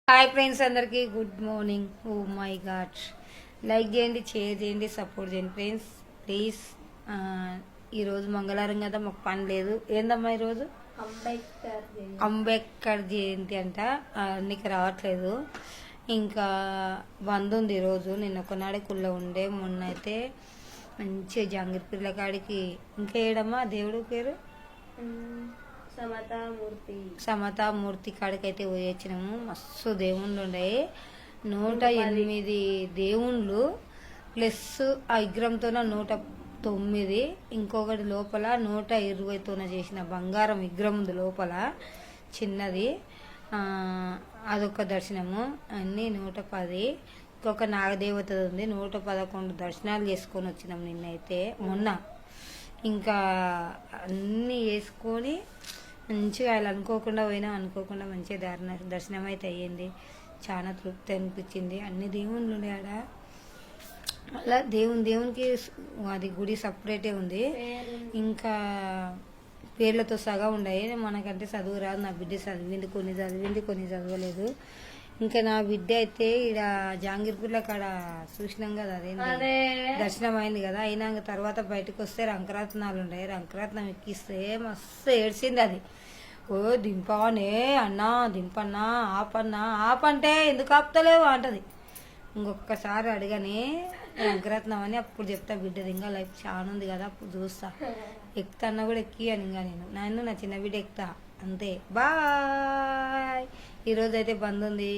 Hi friends, అందరికీ good morning. Oh my god, like చేయండి, share చేయండి, సపోర్ట్ చేయండి ఫ్రెండ్స్ ప్లీజ్. ఈరోజు మంగళవారం కదా, మాకు పని లేదు. ఏందమ్మా ఈరోజు అంబేద్కర్ జయంతి అంట. నీకు రావట్లేదు, ఇంకా బంద్ ఉంది ఈరోజు. నిన్న ఒకనాడే కుళ్ళ ఉండే, మొన్న అయితే మంచిగా జాంగిర్పీర్ల కాడికి. ఇంకా ఏడమ్మా దేవుడు పేరు సమతామూర్తి కాడికి అయితే పోయి వచ్చినాము. మస్తు దేవుళ్ళు ఉన్నాయి, 108 దేవుళ్ళు ప్లస్ ఆ విగ్రహంతో 109, ఇంకొకటి లోపల 120తోన చేసిన బంగారం విగ్రహం ఉంది లోపల చిన్నది. అదొక దర్శనము. అన్నీ 110. ఇంకొక నాగదేవత ఉంది, 111 దర్శనాలు చేసుకొని వచ్చినాం నిన్నైతే. మొన్న ఇంకా అన్నీ వేసుకొని మంచిగా వాళ్ళు అనుకోకుండా పోయినా, అనుకోకుండా మంచిగా దర్శనం అయితే అయ్యింది. చాలా తృప్తి అనిపించింది. అన్ని దేవుళ్ళు ఉండే ఆడ. మళ్ళా దేవునికి అది గుడి సపరేటే ఉంది. ఇంకా పేర్లతో సగా ఉన్నాయి. మనకంటే చదువు రాదు. నా బిడ్డ చదివింది, కొన్ని చదవలేదు. ఇంకా నా బిడ్డ అయితే ఇక్కడ జాంగీర్పూర్లో కాడ చూసినాం కదా, అదే దర్శనం అయింది కదా. అయినాక తర్వాత బయటకు వస్తే రంకరత్నాలు ఉన్నాయి. రంకరత్నం ఎక్కిస్తే మస్తు ఏడ్చింది అది. ఓ దింపనే అన్నా, దింపన్నా, ఆపంటే ఎందుకు ఆపుతలేవు అంటది. ఇంకొకసారి అడగని రంకరత్నం అని అప్పుడు చెప్తా. బిడ్డది ఇంకా లైఫ్ చాలా ఉంది కదా, అప్పుడు చూస్తా. ఎక్కుతా అన్నా కూడా ఎక్కి అని. ఇంకా నేను నా చిన్న బిడ్డ ఎక్కుతా అంతే. బాయ్. ఈరోజు అయితే బంద్ ఉంది,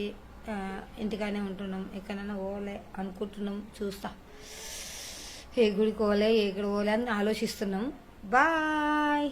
ఇంటికానే ఉంటున్నాం. ఎక్కడైనా పోలే అనుకుంటున్నాం, చూస్తా. ఏ గుడికి పోలే, ఎక్కడ పోలే అని ఆలోచిస్తున్నాం. బాయ్.